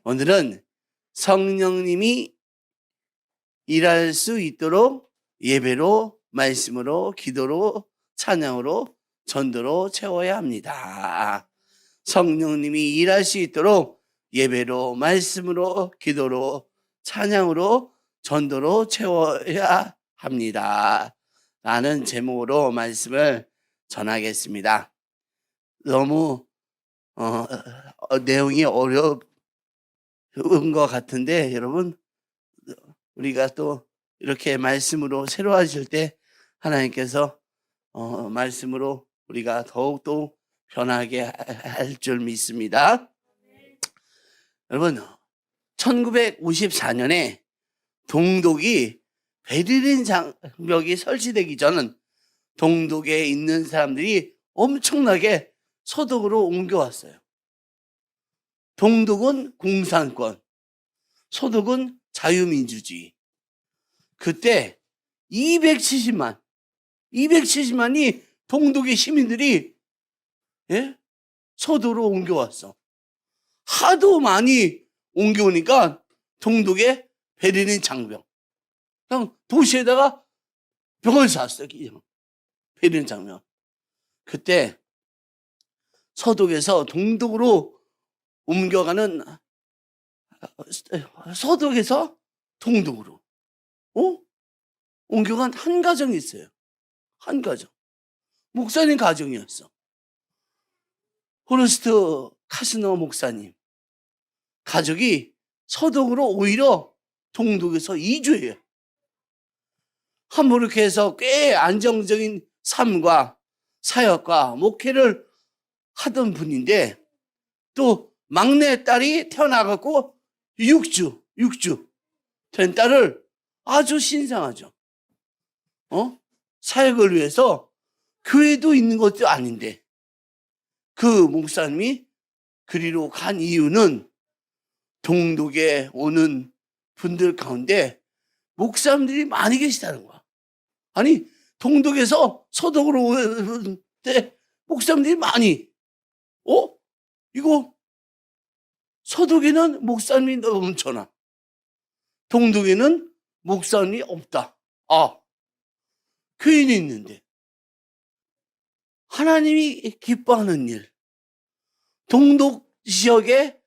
오늘은 성령님이 일할 수 있도록 예배로, 말씀으로, 기도로, 찬양으로, 전도로 채워야 합니다. 성령님이 일할 수 있도록 예배로, 말씀으로, 기도로, 찬양으로, 전도로 채워야 합니다. 라는 제목으로 말씀을 전하겠습니다. 너무 내용이 어려운 것 같은데 여러분, 우리가 또 이렇게 말씀으로 새로워질 때 하나님께서 말씀으로 우리가 더욱더 변하게 할 줄 믿습니다. 여러분, 1954년에 동독이 베를린 장벽이 설치되기 전 동독에 있는 사람들이 엄청나게 서독으로 옮겨왔어요. 동독은 공산권, 서독은 자유민주주의. 그때 270만이 동독의 시민들이 서도로 옮겨왔어. 하도 많이 옮겨오니까 동독의 베를린 장벽, 그냥 도시에다가 벽을 쌓았어요. 베를린 장벽. 그때 서독에서 동독으로 옮겨가는, 서독에서 동독으로 옮겨간 한 가정이 있어요. 한 가정. 목사님 가정이었어. 호르스트 카스너 목사님 가족이 서독으로 오히려 동독에서 이주해요. 함부르크에 해서 꽤 안정적인 삶과 사역과 목회를 하던 분인데, 또 막내 딸이 태어나갖고 육주 된 딸을 아주 신성하죠. 사역을 위해서 교회도 있는 것도 아닌데 그 목사님이 그리로 간 이유는 동독에 오는 분들 가운데 목사님들이 많이 계시다는 거야. 아니, 동독에서 서독으로 오는데 목사님들이 많이, 이거 서독에는 목사님이 넘쳐나, 동독에는 목사님이 없다. 교인이 있는데 하나님이 기뻐하는 일, 동독 지역에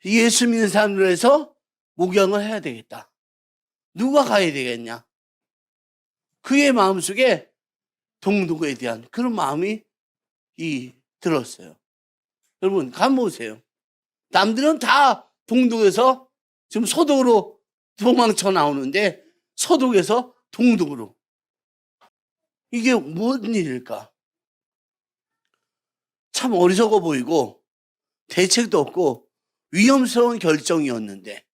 예수 믿는 사람들에서 목양을 해야 되겠다. 누가 가야 되겠냐? 그의 마음속에 동독에 대한 그런 마음이 들었어요. 여러분, 가보세요. 남들은 다 동독에서 지금 서독으로 도망쳐 나오는데 서독에서 동독으로. 이게 무슨 일일까? 참 어리석어 보이고 대책도 없고 위험스러운 결정이었는데,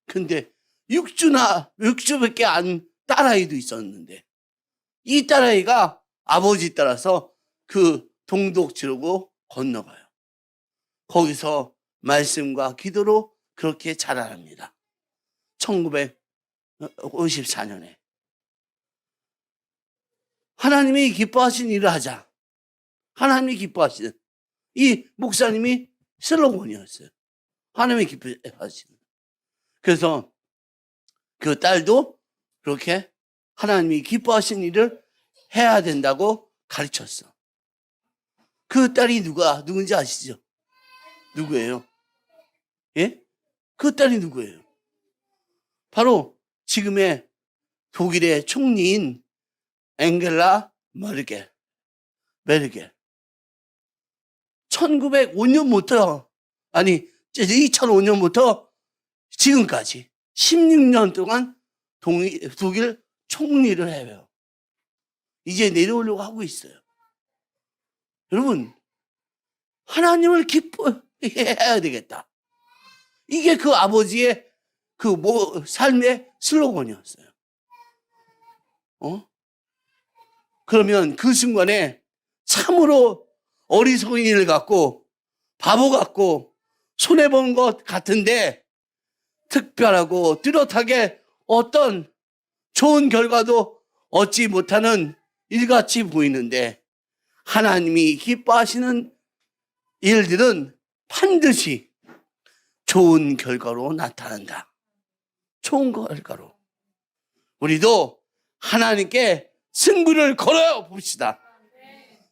근데 6주밖에 안 딸아이도 있었는데 이 딸아이가 아버지 따라서 그 동독 지르고 건너가요. 거기서 말씀과 기도로 그렇게 자라납니다. 1954년에 하나님이 기뻐하신 일을 하자. 하나님이 기뻐하시는, 이 목사님이 슬로건이었어요. 하나님이 기뻐하시는. 그래서 그 딸도 그렇게 하나님이 기뻐하신 일을 해야 된다고 가르쳤어. 그 딸이 누군지 아시죠? 누구예요? 그 딸이 누구예요? 바로 지금의 독일의 총리인 앵겔라 메르켈. 1905년부터, 아니 2005년부터 지금까지 16년 동안 독일 총리를 해요. 이제 내려오려고 하고 있어요. 여러분, 하나님을 기뻐해야 되겠다. 이게 그 아버지의 삶의 슬로건이었어요. 그러면 그 순간에 참으로 어리석은 일을 갖고 바보 같고 손해본 것 같은데 특별하고 뚜렷하게 어떤 좋은 결과도 얻지 못하는 일같이 보이는데, 하나님이 기뻐하시는 일들은 반드시 좋은 결과로 나타난다. 좋은 결과로. 우리도 하나님께 승부를 걸어 봅시다.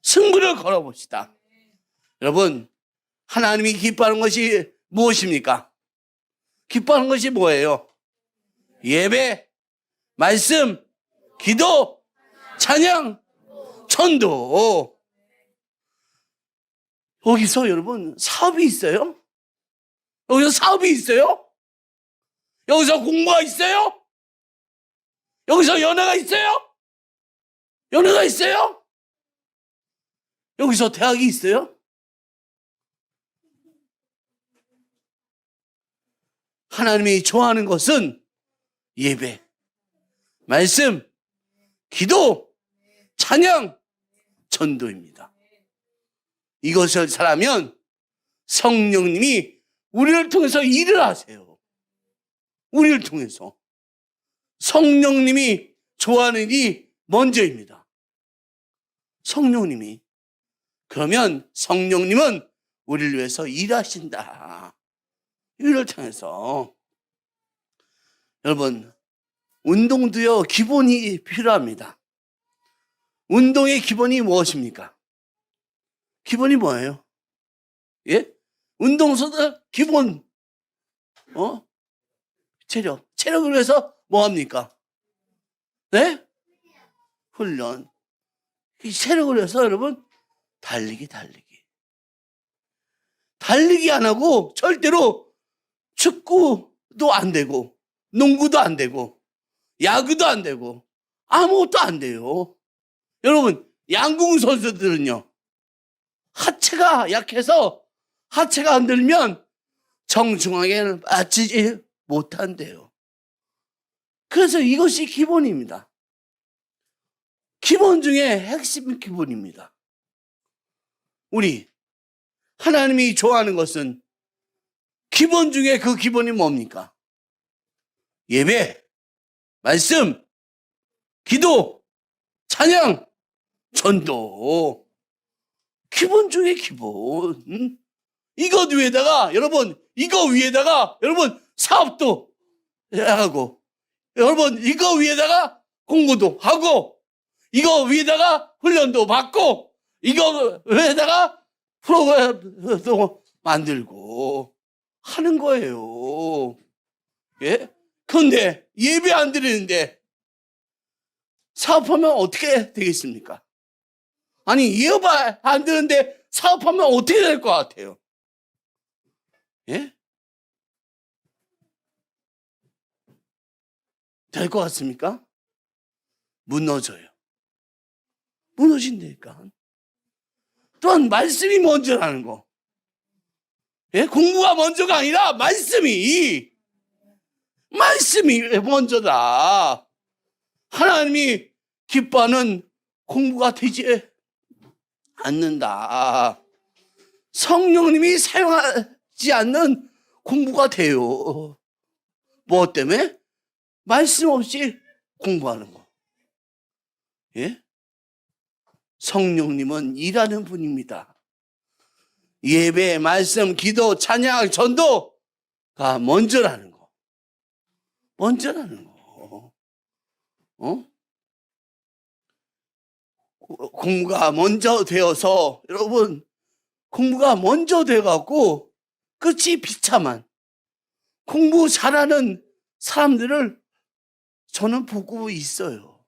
승부를 걸어 봅시다. 여러분, 하나님이 기뻐하는 것이 무엇입니까? 기뻐하는 것이 뭐예요? 예배, 말씀, 기도, 찬양, 전도. 여기서 여러분 사업이 있어요? 여기서 사업이 있어요? 여기서 공부가 있어요? 여기서 연애가 있어요? 연애가 있어요? 여기서 대학이 있어요? 하나님이 좋아하는 것은 예배, 말씀, 기도, 찬양, 전도입니다. 이것을 잘하면 성령님이 우리를 통해서 일을 하세요. 우리를 통해서. 성령님이 좋아하는 일이 먼저입니다. 성령님이. 그러면 성령님은 우리를 위해서 일하신다. 이를 통해서. 여러분, 운동도요, 기본이 필요합니다. 운동의 기본이 무엇입니까? 기본이 뭐예요? 예? 운동선수 기본, 체력. 체력을 위해서 뭐 합니까? 네? 훈련. 이 체력을 위해서 여러분, 달리기. 달리기 안 하고 절대로 축구도 안 되고, 농구도 안 되고, 야구도 안 되고, 아무것도 안 돼요. 여러분, 양궁 선수들은요, 하체가 약해서 하체가 안 들면 정중하게 맞추지 못한대요. 그래서 이것이 기본입니다. 기본 중에 핵심 기본입니다. 우리 하나님이 좋아하는 것은 기본 중에 그 기본이 뭡니까? 예배, 말씀, 기도, 찬양, 전도. 기본 중에 기본. 이것 위에다가 여러분, 이거 위에다가 여러분 사업도 하고, 여러분 이거 위에다가 공부도 하고, 이거 위에다가 훈련도 받고, 이거 위에다가 프로그램도 만들고 하는 거예요. 예? 그런데 예배 안 드리는데 사업하면 어떻게 되겠습니까? 아니, 예배 안 드리는데 사업하면 어떻게 될 것 같아요? 예? 될 것 같습니까? 무너져요. 무너진다니까. 또한 말씀이 먼저라는 거. 예? 공부가 먼저가 아니라 말씀이 먼저다. 하나님이 기뻐하는 공부가 되지 않는다. 성령님이 사용하지 않는 공부가 돼요. 뭐 때문에? 말씀 없이 공부하는 거. 예? 성령님은 일하는 분입니다. 예배, 말씀, 기도, 찬양, 전도가 먼저라는 거. 먼저라는 거. 공부가 먼저 되어서, 여러분, 공부가 먼저 돼갖고 끝이 비참한 공부 잘하는 사람들을 저는 보고 있어요.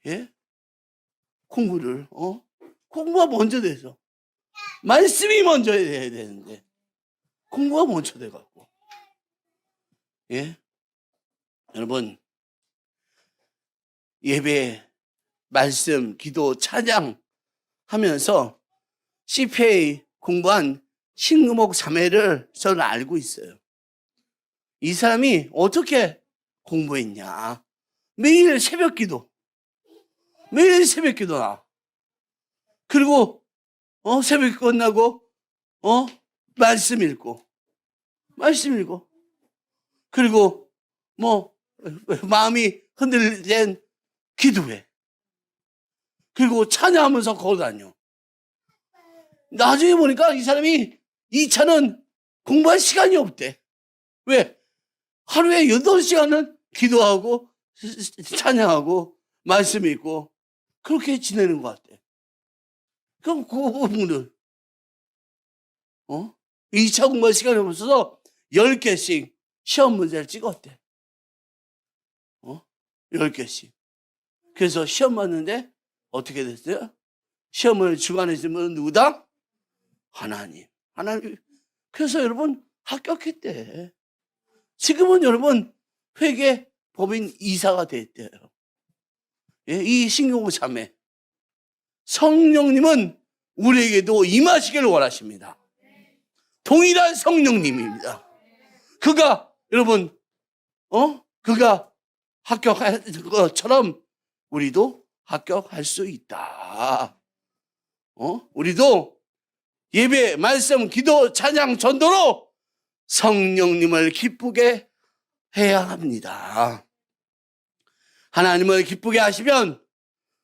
예? 공부를, 공부가 먼저 돼서. 말씀이 먼저 돼야 되는데, 공부가 먼저 돼갖고. 예? 여러분, 예배, 말씀, 기도, 찬양 하면서 CPA 공부한 신금옥 자매를 저는 알고 있어요. 이 사람이 어떻게 공부했냐. 매일 새벽 기도. 매일 새벽 기도나. 그리고, 새벽 끝나고, 말씀 읽고. 그리고, 마음이 흔들린 기도해. 그리고 찬양하면서 걸어다녀. 나중에 보니까 이 사람이 이 차는 공부할 시간이 없대. 왜? 하루에 8시간은 기도하고 찬양하고 말씀 읽고 그렇게 지내는 것 같아. 그럼 그 부분은 2차 공부할 시간이 없어서 10개씩 시험 문제를 찍었대. 10개씩. 그래서 시험 봤는데 어떻게 됐어요? 시험을 주관해준 분은 누구다? 하나님. 그래서 여러분 합격했대. 지금은 여러분 회계 법인 이사가 됐대요. 예, 이 신경호 자매. 성령님은 우리에게도 임하시길 원하십니다. 동일한 성령님입니다. 그가 여러분 그가 합격한 것처럼 우리도 합격할 수 있다. 우리도 예배, 말씀, 기도, 찬양, 전도로 성령님을 기쁘게 해야 합니다. 하나님을 기쁘게 하시면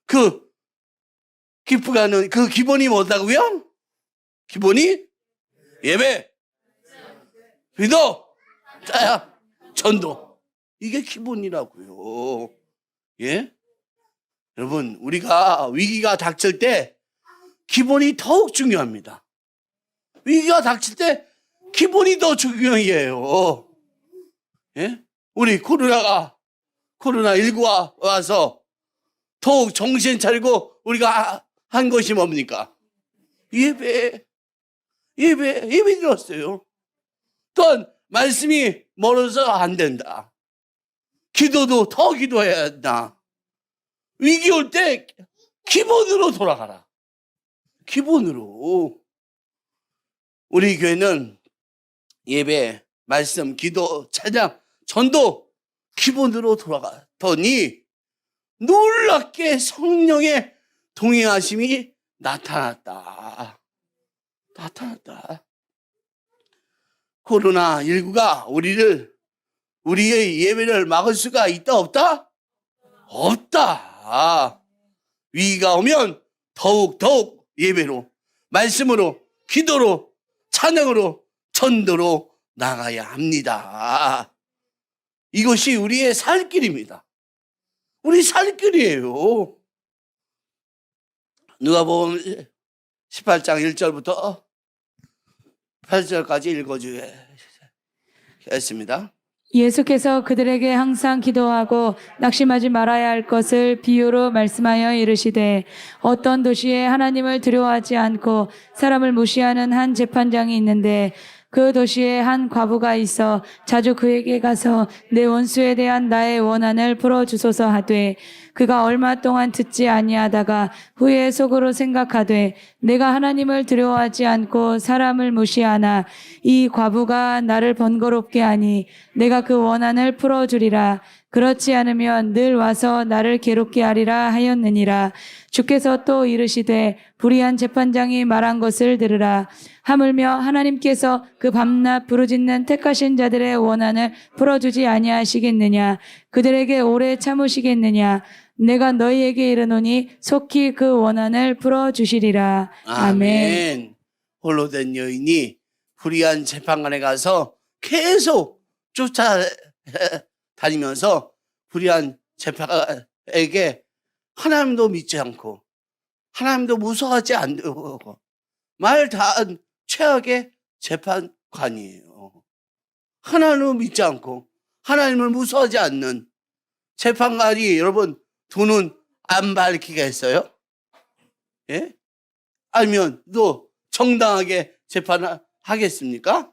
그 기쁘게 하는 그 기본이 뭐다고요? 기본이 예배, 기도, 찬양, 전도. 이게 기본이라고요. 예? 여러분, 우리가 위기가 닥칠 때 기본이 더욱 중요합니다. 위기가 닥칠 때 기본이 더 중요해요. 예? 우리 코로나19가 와서 더욱 정신 차리고 우리가 한 것이 뭡니까? 예배 드렸어요. 또한 말씀이 멀어서 안 된다. 기도도 더 기도해야 한다. 위기 올 때 기본으로 돌아가라. 기본으로. 우리 교회는 예배, 말씀, 기도, 찬양, 전도 기본으로 돌아가더니 놀랍게 성령의 동행하심이 나타났다. 코로나19가 우리의 예배를 막을 수가 있다 없다? 없다. 위기가 오면 더욱 예배로, 말씀으로, 기도로, 찬양으로, 전도로 나가야 합니다. 이것이 우리의 살 길입니다. 우리 살 길이에요. 누가복음 18장 1절부터 8절까지 읽어주겠습니다. 예수께서 그들에게 항상 기도하고 낙심하지 말아야 할 것을 비유로 말씀하여 이르시되 어떤 도시에 하나님을 두려워하지 않고 사람을 무시하는 한 재판장이 있는데 그 도시에 한 과부가 있어 자주 그에게 가서 내 원수에 대한 나의 원한을 풀어주소서 하되 그가 얼마 동안 듣지 아니하다가 후에 속으로 생각하되 내가 하나님을 두려워하지 않고 사람을 무시하나 이 과부가 나를 번거롭게 하니 내가 그 원한을 풀어주리라. 그렇지 않으면 늘 와서 나를 괴롭게 하리라 하였느니라. 주께서 또 이르시되 불의한 재판장이 말한 것을 들으라. 하물며 하나님께서 그 밤낮 부르짖는 택하신 자들의 원한을 풀어주지 아니하시겠느냐. 그들에게 오래 참으시겠느냐. 내가 너희에게 이르노니 속히 그 원한을 풀어주시리라. 아멘. 홀로 된 여인이 불의한 재판관에 가서 계속 쫓아다니면서 불의한 재판관에게 하나님도 믿지 않고 하나님도 무서워하지 않고 말 다한 최악의 재판관이에요. 하나님을 믿지 않고 하나님을 무서워하지 않는 재판관이 여러분 돈은 안 밝히겠어요? 예? 아니면 또 정당하게 재판을 하겠습니까?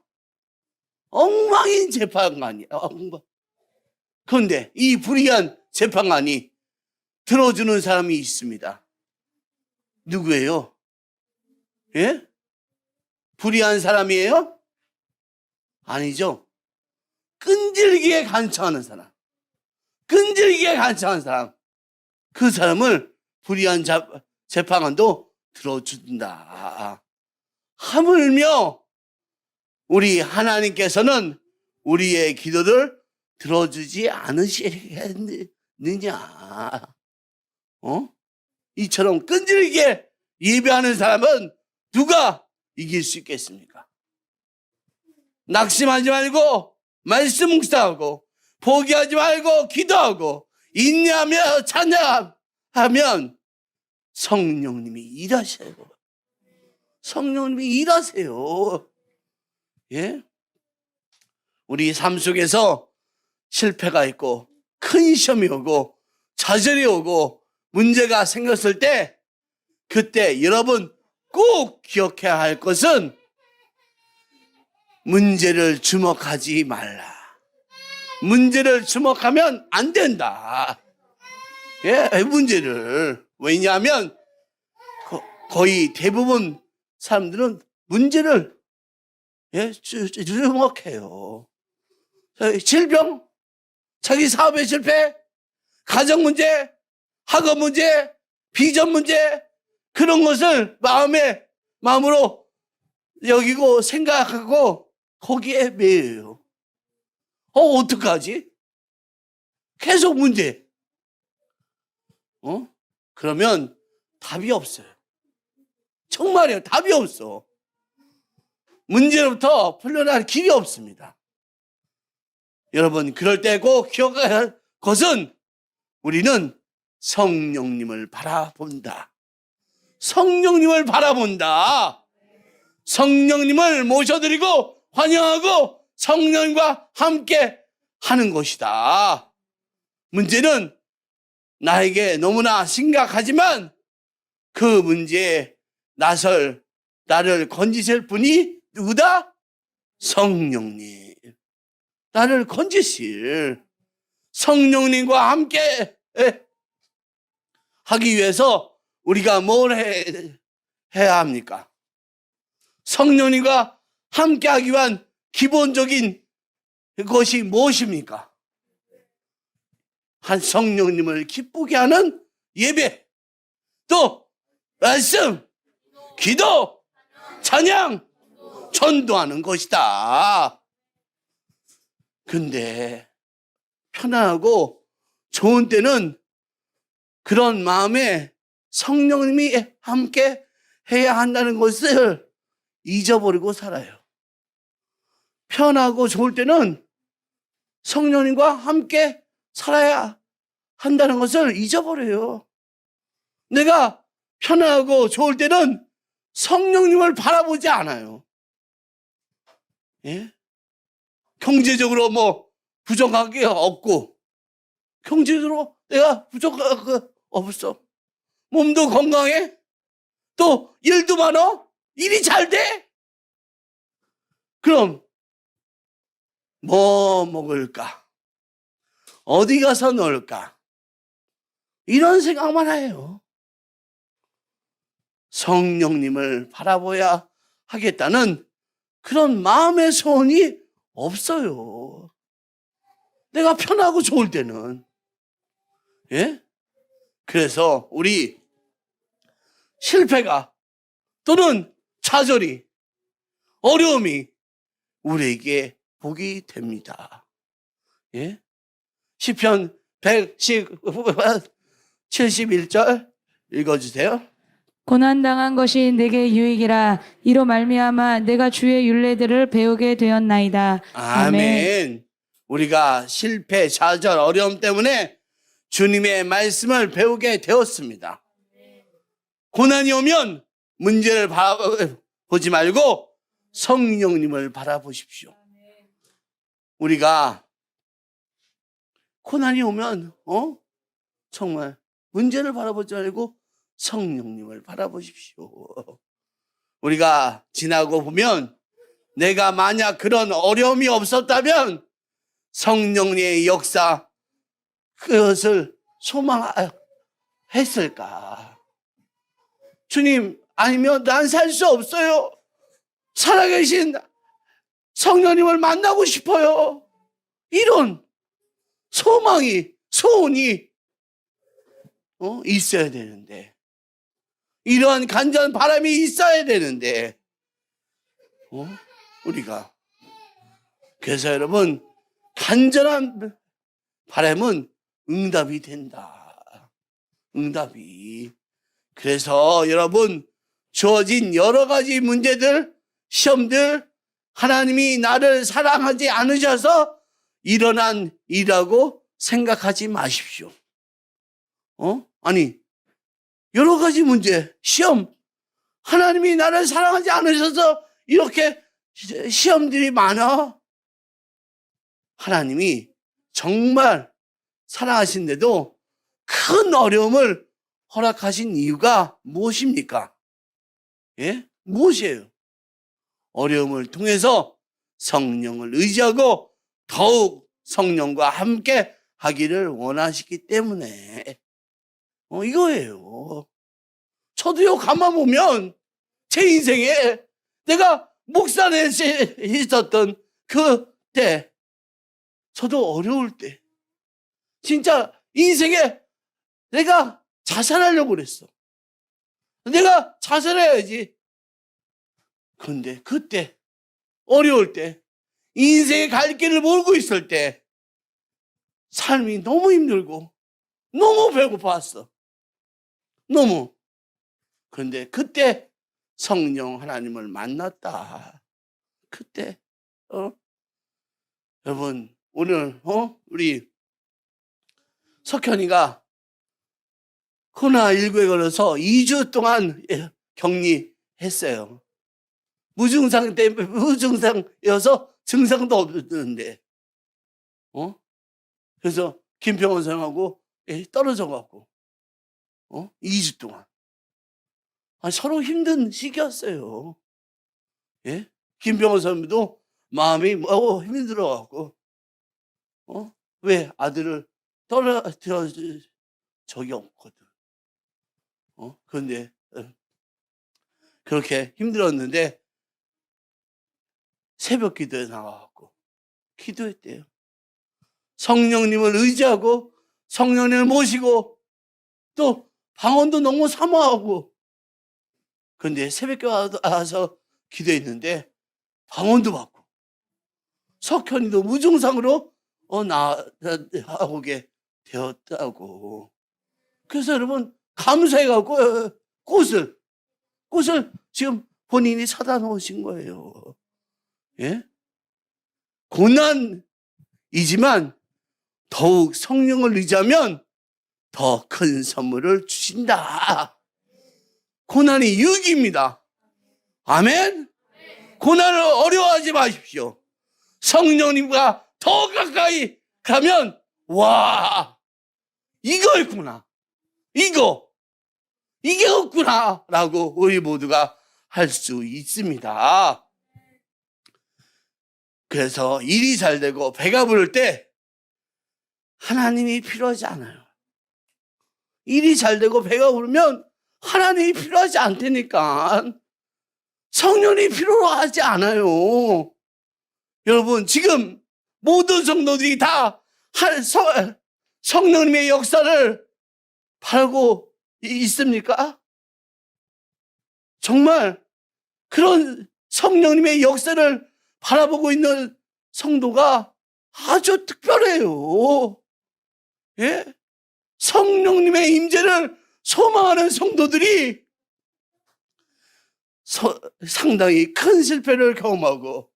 엉망인 재판관이에요. 그런데 이 불의한 재판관이 들어주는 사람이 있습니다. 누구예요? 예? 불의한 사람이에요? 아니죠. 끈질기게 간청하는 사람. 그 사람을 불의한 재판관도 들어준다. 하물며 우리 하나님께서는 우리의 기도를 들어주지 않으시겠느냐. 이처럼 끈질기게 예배하는 사람은 누가 이길 수 있겠습니까? 낙심하지 말고 말씀 묵상하고 포기하지 말고 기도하고 인내하며 찬양하면 성령님이 일하셔요. 성령님이 일하세요. 예? 우리 삶 속에서 실패가 있고 큰 시험이 오고 좌절이 오고 문제가 생겼을 때 그때 여러분 꼭 기억해야 할 것은 문제를 주목하지 말라. 문제를 주목하면 안 된다. 예, 문제를. 왜냐하면 거의 대부분 사람들은 문제를 주목해요. 질병, 자기 사업의 실패, 가정 문제, 학업 문제, 비전 문제, 그런 것을 마음으로 여기고 생각하고 거기에 매여요. 어떡하지? 계속 문제. 그러면 답이 없어요. 정말이에요. 답이 없어. 문제로부터 풀려날 길이 없습니다. 여러분, 그럴 때 꼭 기억해야 할 것은 우리는 성령님을 바라본다. 성령님을 바라본다. 성령님을 모셔드리고 환영하고 성령님과 함께 하는 것이다. 문제는 나에게 너무나 심각하지만 그 문제에 나를 건지실 분이 누구다? 성령님. 나를 건지실 성령님과 함께 하기 위해서 우리가 뭘 해야 합니까? 성령님과 함께 하기 위한 기본적인 것이 무엇입니까? 한 성령님을 기쁘게 하는 예배, 또 말씀, 기도, 찬양, 전도하는 것이다. 근데 편안하고 좋은 때는 그런 마음에 성령님이 함께 해야 한다는 것을 잊어버리고 살아요. 편하고 좋을 때는 성령님과 함께 살아야 한다는 것을 잊어버려요. 내가 편하고 좋을 때는 성령님을 바라보지 않아요. 예? 경제적으로 부족한 게 없고, 경제적으로 내가 부족한 게 없어. 몸도 건강해. 또 일도 많아. 일이 잘 돼. 그럼 뭐 먹을까? 어디 가서 놀까? 이런 생각만 해요. 성령님을 바라보야 하겠다는 그런 마음의 소원이 없어요. 내가 편하고 좋을 때는. 예? 그래서 우리 실패가 또는 좌절이, 어려움이 우리에게 복이 됩니다. 예? 시편 171절 읽어주세요. 고난당한 것이 내게 유익이라. 이로 말미암아 내가 주의 율례들을 배우게 되었나이다. 아멘. 우리가 실패, 좌절, 어려움 때문에 주님의 말씀을 배우게 되었습니다. 고난이 오면 문제를 바라보지 말고 성령님을 바라보십시오. 우리가 고난이 오면 정말 문제를 바라보지 말고 성령님을 바라보십시오. 우리가 지나고 보면 내가 만약 그런 어려움이 없었다면 성령님의 역사 그것을 소망했을까? 주님 아니면 난 살 수 없어요. 살아계신 성령님을 만나고 싶어요. 이런 소망이, 소원이 있어야 되는데, 이러한 간절한 바람이 있어야 되는데, 우리가. 그래서 여러분, 간절한 바람은 응답이 된다. 응답이. 그래서 여러분, 주어진 여러 가지 문제들, 시험들 하나님이 나를 사랑하지 않으셔서 일어난 일이라고 생각하지 마십시오. 아니, 여러 가지 문제, 시험, 하나님이 나를 사랑하지 않으셔서 이렇게 시험들이 많아. 하나님이 정말 사랑하신데도 큰 어려움을 허락하신 이유가 무엇입니까? 예? 무엇이에요? 어려움을 통해서 성령을 의지하고 더욱 성령과 함께 하기를 원하시기 때문에 이거예요. 저도요, 가만 보면 제 인생에 내가 목사로 있었던 그때, 저도 어려울 때 진짜 인생에 내가 자살하려고 그랬어. 내가 자살해야지. 그런데 그때 어려울 때, 인생의 갈 길을 모르고 있을 때, 삶이 너무 힘들고 너무 배고팠어. 너무. 그런데 그때 성령 하나님을 만났다. 그때 여러분, 오늘 우리 석현이가 코로나19에 걸려서 2주 동안 격리했어요. 무증상 때문에, 무증상이어서 증상도 없는데, 그래서 김평원 선생하고 떨어져 갖고 2주 동안 서로 힘든 시기였어요. 예? 김평원 선생도 마음이 힘들어 갖고 왜 아들을 떨어뜨려 적이 없거든. 그런데 그렇게 힘들었는데 새벽 기도에 나와갖고 기도했대요. 성령님을 의지하고 성령님을 모시고 또 방언도 너무 사모하고, 그런데 새벽에 와서 기도했는데 방언도 받고 석현이도 무증상으로 나오게 되었다고. 그래서 여러분, 감사해갖고 꽃을 지금 본인이 사다 놓으신 거예요. 예? 고난이지만 더욱 성령을 의지하면 더 큰 선물을 주신다. 고난이 유익입니다. 아멘? 고난을 어려워하지 마십시오. 성령님과 더 가까이 가면, 와, 이거였구나. 이게 없구나. 라고 우리 모두가 할 수 있습니다. 그래서 일이 잘 되고 배가 부를 때 하나님이 필요하지 않아요. 일이 잘 되고 배가 부르면 하나님이 필요하지 않다니까. 성령이 필요하지 않아요. 여러분, 지금 모든 성도들이 다 성령님의 역사를 바라고 있습니까? 정말 그런 성령님의 역사를 바라보고 있는 성도가 아주 특별해요. 예? 성령님의 임재를 소망하는 성도들이 상당히 큰 실패를 경험하고,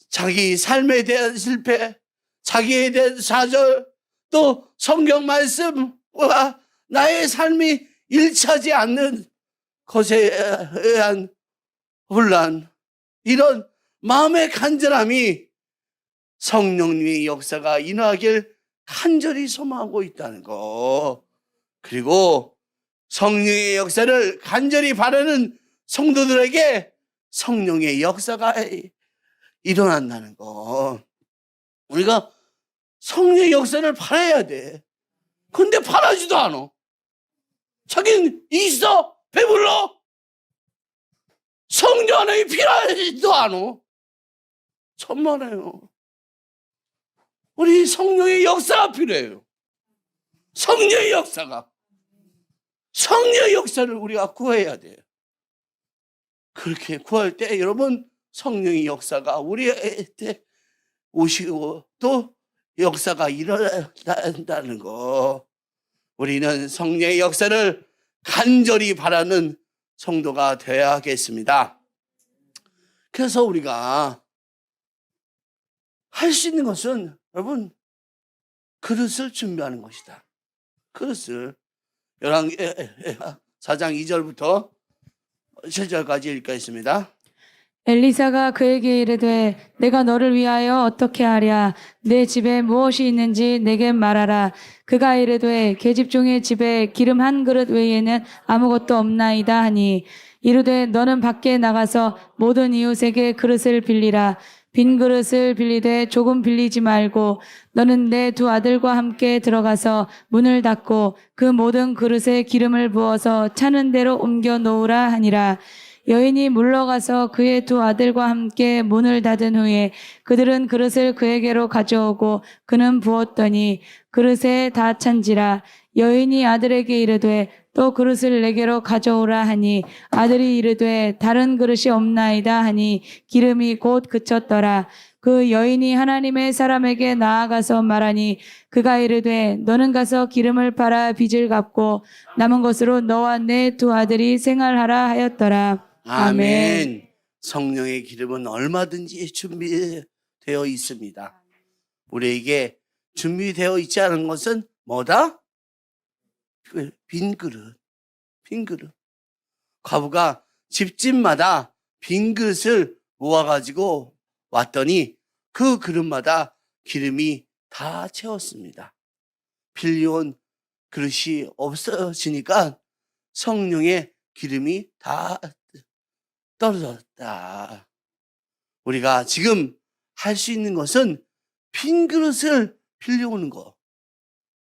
자기 삶에 대한 실패, 자기에 대한 좌절, 또 성경 말씀과 나의 삶이 일치하지 않는 것에 의한 혼란, 이런 마음의 간절함이 성령님의 역사가 인하길 간절히 소망하고 있다는 거, 그리고 성령의 역사를 간절히 바라는 성도들에게 성령의 역사가 일어난다는 거, 우리가 성령의 역사를 바라야 돼. 근데 바라지도 않아. 자기는 있어, 배불러, 성령 하나님이 필요하지도 않아. 천만에요. 우리 성령의 역사가 필요해요. 성령의 역사가. 성령의 역사를 우리가 구해야 돼요. 그렇게 구할 때 여러분, 성령의 역사가 우리한테 오시고 또 역사가 일어난다는 거, 우리는 성령의 역사를 간절히 바라는 성도가 되어야겠습니다. 그래서 우리가 할 수 있는 것은 여러분 그릇을 준비하는 것이다. 그릇을 4장 2절부터 7절까지 읽겠습니다. 엘리사가 그에게 이르되 내가 너를 위하여 어떻게 하랴 내 집에 무엇이 있는지 내게 말하라. 그가 이르되 계집종의 집에 기름 한 그릇 외에는 아무것도 없나이다 하니 이르되 너는 밖에 나가서 모든 이웃에게 그릇을 빌리라. 빈 그릇을 빌리되 조금 빌리지 말고 너는 내 두 아들과 함께 들어가서 문을 닫고 그 모든 그릇에 기름을 부어서 차는 대로 옮겨 놓으라 하니라. 여인이 물러가서 그의 두 아들과 함께 문을 닫은 후에 그들은 그릇을 그에게로 가져오고 그는 부었더니 그릇에 다 찬지라. 여인이 아들에게 이르되 또 그릇을 내게로 가져오라 하니 아들이 이르되 다른 그릇이 없나이다 하니 기름이 곧 그쳤더라. 그 여인이 하나님의 사람에게 나아가서 말하니 그가 이르되 너는 가서 기름을 팔아 빚을 갚고 남은 것으로 너와 내 두 아들이 생활하라 하였더라. 아멘. 성령의 기름은 얼마든지 준비되어 있습니다. 우리에게 준비되어 있지 않은 것은 뭐다? 빈 그릇. 빈 그릇. 과부가 집집마다 빈 그릇을 모아가지고 왔더니 그 그릇마다 기름이 다 채웠습니다. 빌려온 그릇이 없어지니까 성령의 기름이 다 떨어졌다. 우리가 지금 할 수 있는 것은 빈 그릇을 빌려오는 거.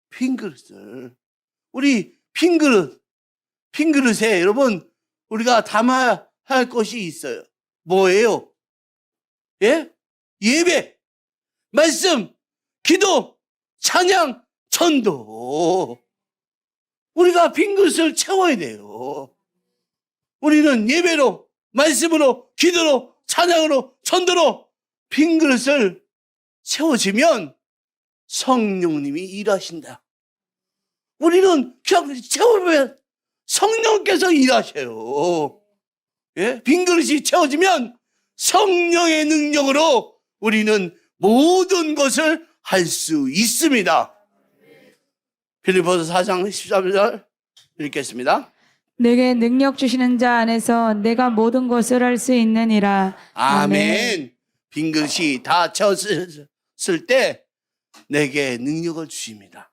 빈 그릇을. 우리 빈 그릇에 여러분 우리가 담아야 할 것이 있어요. 뭐예요? 예? 예배, 말씀, 기도, 찬양, 전도. 우리가 빈 그릇을 채워야 돼요. 우리는 예배로, 말씀으로, 기도로, 찬양으로, 전도로 빈 그릇을 채워지면 성령님이 일하신다. 우리는 그냥 채우면 성령께서 일하셔요. 예? 빈 그릇이 채워지면 성령의 능력으로 우리는 모든 것을 할 수 있습니다. 빌립보서 4장 13절 읽겠습니다. 내게 능력 주시는 자 안에서 내가 모든 것을 할 수 있느니라. 아멘. 빈 그릇이 다 채웠을 때 내게 능력을 주십니다.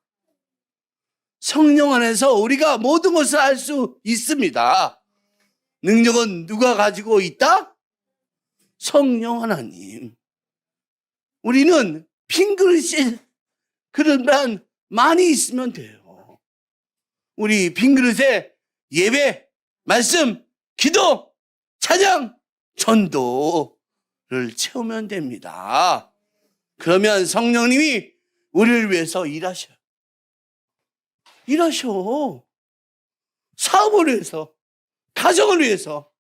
성령 안에서 우리가 모든 것을 할 수 있습니다. 능력은 누가 가지고 있다? 성령 하나님. 우리는 빈 그릇만 많이 있으면 돼요. 우리 빈 그릇에 예배, 말씀, 기도, 찬양, 전도를 채우면 됩니다. 그러면 성령님이 우리를 위해서 일하셔요. 일하셔. 사업을 위해서, 가정을 위해서,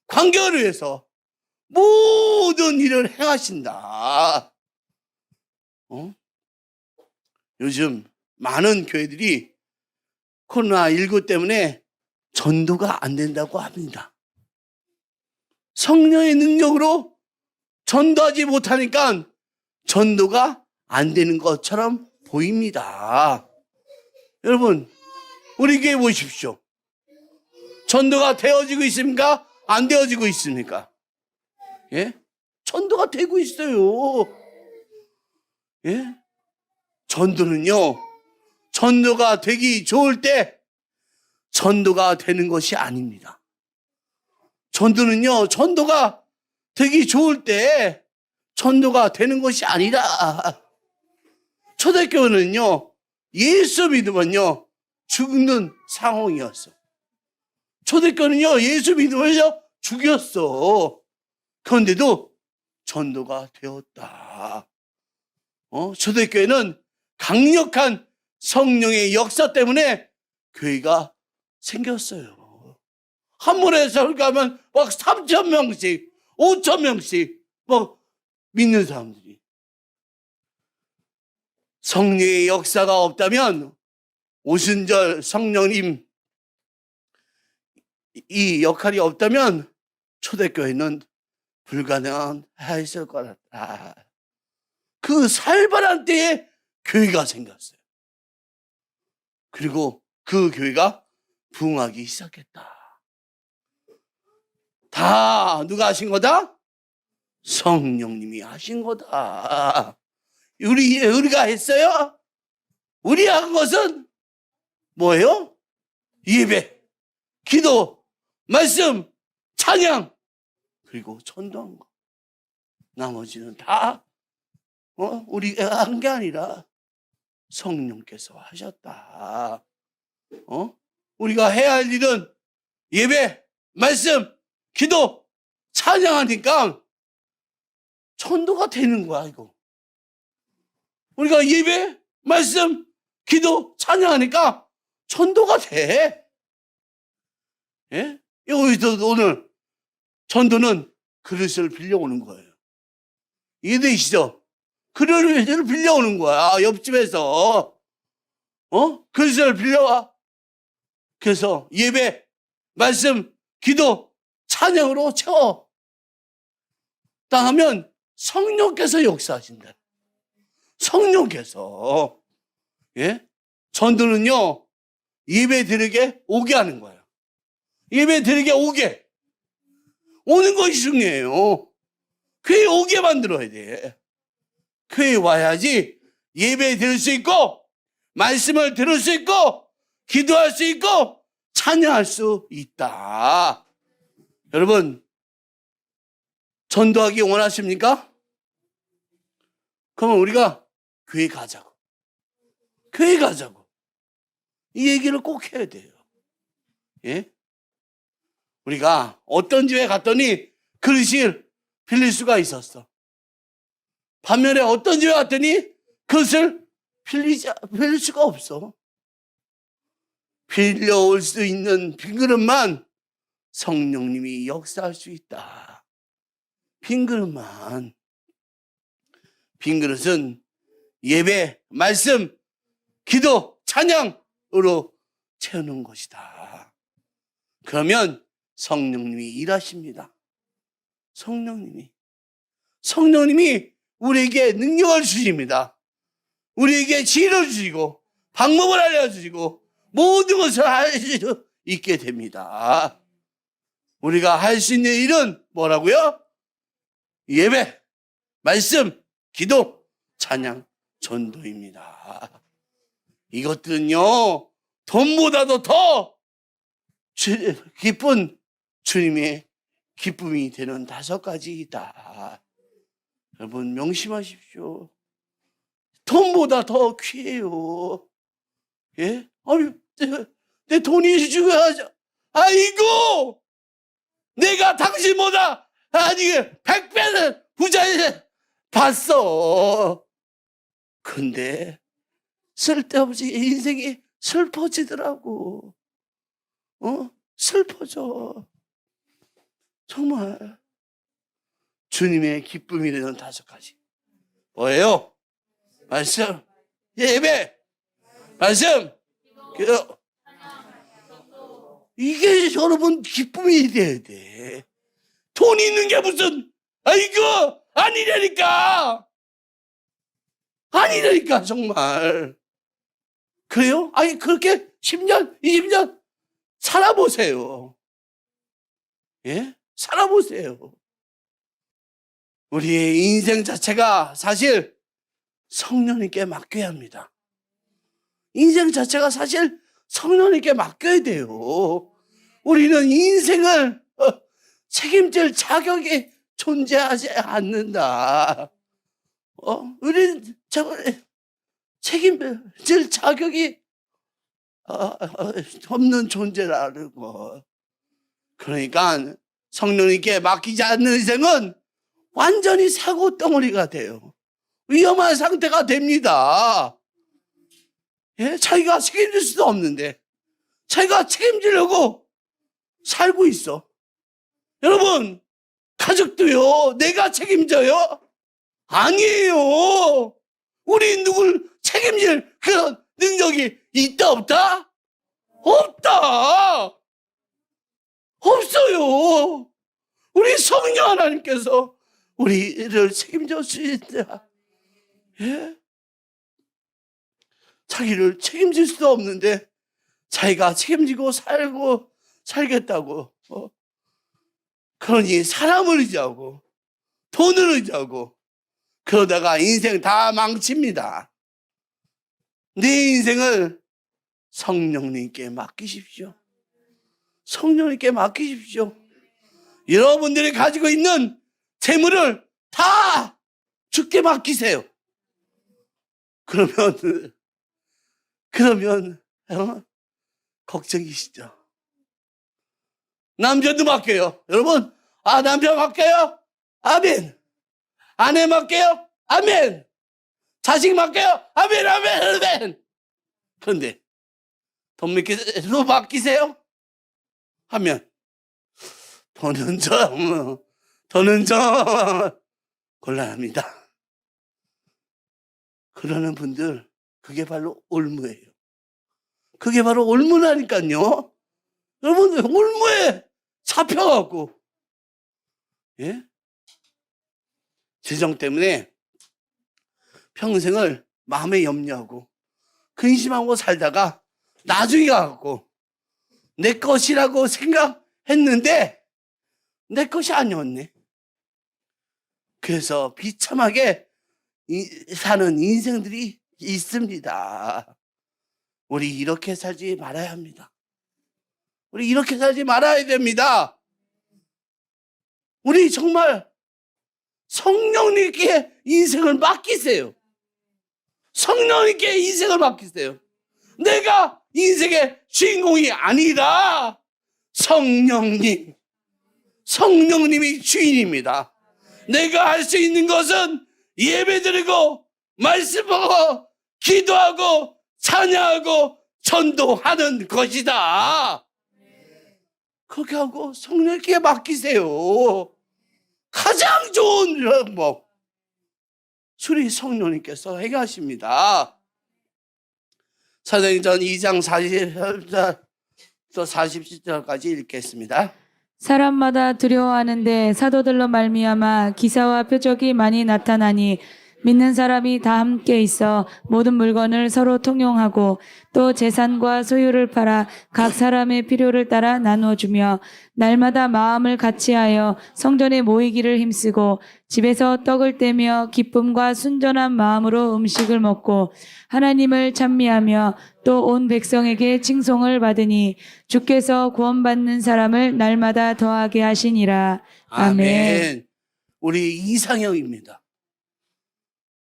관계를 위해서 모든 일을 행하신다. 요즘 많은 교회들이 코로나19 때문에 전도가 안 된다고 합니다. 성령의 능력으로 전도하지 못하니까 전도가 안 되는 것처럼 보입니다. 여러분, 우리 교회 보십시오. 전도가 되어지고 있습니까? 안 되어지고 있습니까? 예? 전도가 되고 있어요. 예? 전도는요, 전도가 되기 좋을 때 전도가 되는 것이 아닙니다. 전도는요, 전도가 되기 좋을 때 전도가 되는 것이 아니라 초대교회는요, 예수 믿으면요, 죽는 상황이었어. 초대교회는요, 예수 믿으면요, 죽였어. 그런데도 전도가 되었다. 초대교회는 강력한 성령의 역사 때문에 교회가 생겼어요. 한 번에 설교하면 막 3,000명씩, 5,000명씩 막 믿는 사람들이. 성령의 역사가 없다면 오순절 성령님 이 역할이 없다면 초대교회는 불가능했을 거다. 그 살벌한 때에 교회가 생겼어요. 그리고 그 교회가 부흥하기 시작했다. 다 누가 하신 거다? 성령님이 하신 거다. 우리가 했어요? 우리 한 것은 뭐예요? 예배, 기도, 말씀, 찬양, 그리고 전도한 거. 나머지는 다 우리가 한 게 아니라 성령께서 하셨다. 우리가 해야 할 일은 예배, 말씀, 기도, 찬양하니까 전도가 되는 거야, 이거. 우리가 예배, 말씀, 기도, 찬양하니까 전도가 돼. 예? 여기서 오늘 전도는 그릇을 빌려오는 거예요. 이해되시죠? 그릇을 빌려오는 거야, 옆집에서. 그릇을 빌려와. 그래서 예배, 말씀, 기도, 찬양으로 채워. 하면 성령께서 역사하신다. 성령께서. 예? 전도는요, 예배 드리게 오게 하는 거예요. 예배 드리게 오게. 오는 것이 중요해요. 교회에 오게 만들어야 돼. 교회에 와야지 예배 드릴 수 있고, 말씀을 들을 수 있고, 기도할 수 있고, 찬양할 수 있다. 여러분, 전도하기 원하십니까? 그러면 우리가 교회 가자고. 교회 가자고. 이 얘기를 꼭 해야 돼요. 예? 우리가 어떤 집에 갔더니 그릇을 빌릴 수가 있었어. 반면에 어떤 집에 갔더니 그릇을 빌릴 수가 없어. 빌려올 수 있는 빈 그릇만 성령님이 역사할 수 있다. 빈 그릇만. 빈 그릇은 예배, 말씀, 기도, 찬양으로 채우는 것이다. 그러면 성령님이 일하십니다. 성령님이 우리에게 능력을 주십니다. 우리에게 지혜를 주시고 방법을 알려주시고 모든 것을 할 수 있게 됩니다. 우리가 할 수 있는 일은 뭐라고요? 예배, 말씀, 기도, 찬양, 전도입니다. 이것들은요, 돈보다도 더 기쁜 주님의 기쁨이 되는 5가지이다. 여러분 명심하십시오. 돈보다 더 귀해요. 예? 아니, 내 돈이 중요하죠. 아이고! 내가 당신보다 100배는 부자에 봤어. 근데 쓸데없이 인생이 슬퍼지더라고. 슬퍼져. 정말. 주님의 기쁨이 되는 5가지. 뭐예요? 말씀, 예배, 말씀, 기도. 이게 여러분 기쁨이 돼야 돼. 돈 있는 게 무슨, 아이고, 아니라니까. 아니라니까, 정말. 그래요? 아니, 그렇게 10년, 20년 살아보세요. 예? 살아보세요. 우리의 인생 자체가 사실 성령님께 맡겨야 합니다. 인생 자체가 사실 성령님께 맡겨야 돼요. 우리는 인생을 책임질 자격이 존재하지 않는다. 우리는 책임질 자격이 없는 존재라는 거. 그러니까 성령님께 맡기지 않는 인생은 완전히 사고 덩어리가 돼요. 위험한 상태가 됩니다. 예? 자기가 책임질 수도 없는데 자기가 책임지려고 살고 있어. 여러분, 가족도요, 내가 책임져요? 아니에요. 우리 누굴 책임질 그런 능력이 있다 없다? 없다. 없어요. 우리 성령 하나님께서 우리를 책임져 주신다. 예? 자기를 책임질 수도 없는데 자기가 책임지고 살겠다고. 그러니 사람을 의지하고 돈을 의지하고 그러다가 인생 다 망칩니다. 내 인생을 성령님께 맡기십시오. 성령님께 맡기십시오. 여러분들이 가지고 있는 재물을 다 주께 맡기세요. 그러면 걱정이시죠. 남편도 맡겨요. 여러분, 남편 맡겨요? 아멘. 아내 맡겨요? 아멘. 자식 맡겨요? 아멘, 아멘, 아멘. 그런데 돈 몇개로 맡기세요? 하면 돈은 좀 곤란합니다. 그러는 분들, 그게 바로 올무예요. 그게 바로 올무라니까요. 여러분들 올무에 잡혀갖고, 예? 재정 때문에 평생을 마음에 염려하고 근심하고 살다가 나중에 가갖고 내 것이라고 생각했는데 내 것이 아니었네. 그래서 비참하게 사는 인생들이 있습니다. 우리 이렇게 살지 말아야 합니다. 우리 이렇게 살지 말아야 됩니다. 우리 정말 성령님께 인생을 맡기세요. 성령님께 인생을 맡기세요. 내가 인생의 주인공이 아니라 성령님이 주인입니다. 내가 할 수 있는 것은 예배드리고 말씀하고 기도하고 찬양하고 전도하는 것이다. 그렇게 하고 성령님께 맡기세요. 가장 좋은 방법, 우리 성령님께서 행하십니다. 사도행전 2장 40절까지 읽겠습니다. 사람마다 두려워하는데 사도들로 말미암아 기사와 표적이 많이 나타나니 믿는 사람이 다 함께 있어 모든 물건을 서로 통용하고 또 재산과 소유를 팔아 각 사람의 필요를 따라 나누어주며 날마다 마음을 같이하여 성전에 모이기를 힘쓰고 집에서 떡을 떼며 기쁨과 순전한 마음으로 음식을 먹고 하나님을 찬미하며 또 온 백성에게 칭송을 받으니 주께서 구원받는 사람을 날마다 더하게 하시니라. 아멘. 우리 이상형입니다.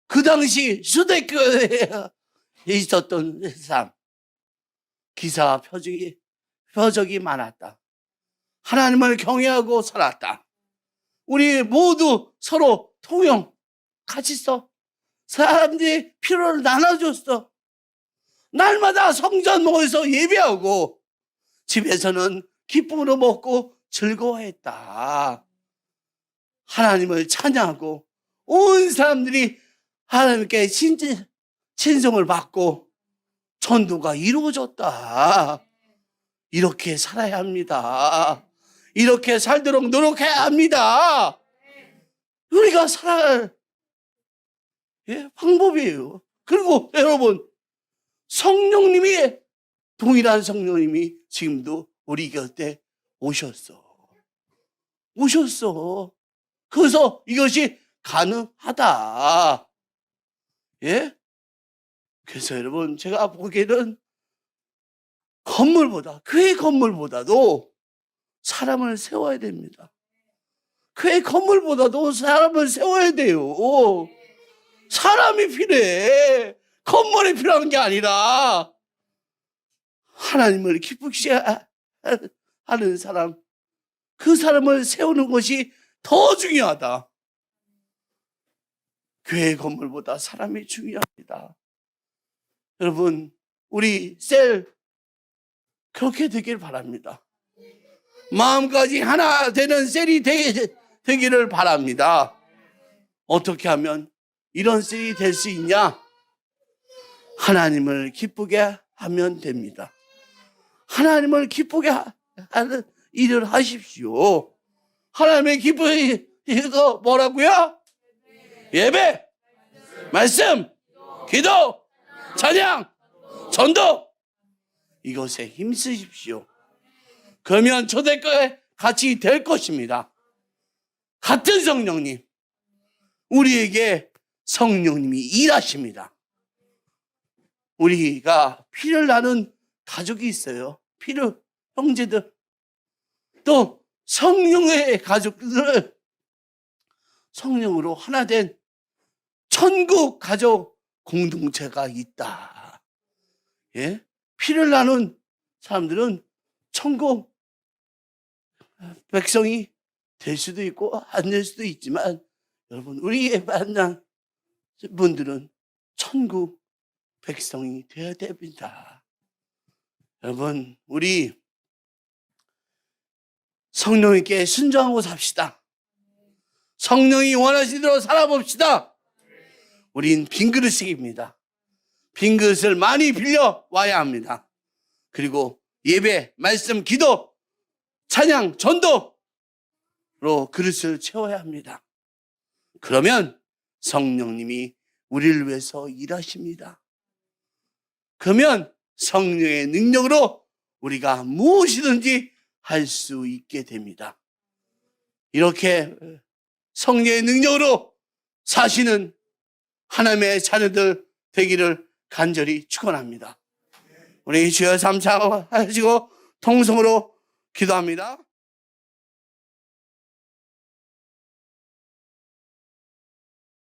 그 당시 수대교회에 있었던 삶, 기사와 표적이 많았다. 하나님을 경외하고 살았다. 우리 모두 서로 통용, 같이 써. 사람들이 필요를 나눠줬어. 날마다 성전 모여서 예배하고 집에서는 기쁨으로 먹고 즐거워했다. 하나님을 찬양하고 온 사람들이 하나님께 친송을 받고 전도가 이루어졌다. 이렇게 살아야 합니다. 이렇게 살도록 노력해야 합니다. 우리가 살아갈 방법이에요. 그리고 여러분, 성령님이, 동일한 성령님이 지금도 우리 곁에 오셨어. 그래서 이것이 가능하다. 예? 그래서 여러분, 제가 보기에는 교회 건물보다도 사람을 세워야 됩니다. 교회 건물보다도 사람을 세워야 돼요. 사람이 필요해. 건물이 필요한 게 아니라 하나님을 기쁘게 하는 사람, 그 사람을 세우는 것이 더 중요하다. 교회 건물보다 사람이 중요합니다. 여러분, 우리 셀 그렇게 되길 바랍니다. 마음까지 하나 되는 셀이 되기를 바랍니다. 어떻게 하면 이런 셀이 될 수 있냐? 하나님을 기쁘게 하면 됩니다. 하나님을 기쁘게 하는 일을 하십시오. 하나님의 기쁨이 이거 뭐라고요? 예배, 말씀, 기도, 찬양, 전도. 이것에 힘쓰십시오. 그러면 초대교회 같이 될 것입니다. 같은 성령님, 우리에게 성령님이 일하십니다. 우리가 피를 나눈 가족이 있어요. 피를, 형제들. 또 성령의 가족들을 성령으로 하나 된 천국 가족 공동체가 있다. 예? 피를 나눈 사람들은 천국 백성이 될 수도 있고 안 될 수도 있지만, 여러분, 우리의 만난 분들은 천국 백성이 되어야 됩니다. 여러분, 우리 성령님께 순종하고 삽시다. 성령이 원하시대로 살아봅시다. 우린 빈그릇입니다. 빈그릇을 많이 빌려 와야 합니다. 그리고 예배, 말씀, 기도, 찬양, 전도로 그릇을 채워야 합니다. 그러면 성령님이 우리를 위해서 일하십니다. 그러면 성령의 능력으로 우리가 무엇이든지 할 수 있게 됩니다. 이렇게 성령의 능력으로 사시는 하나님의 자녀들 되기를 간절히 축원합니다. 우리 주여 삼창하시고 통성으로 기도합니다.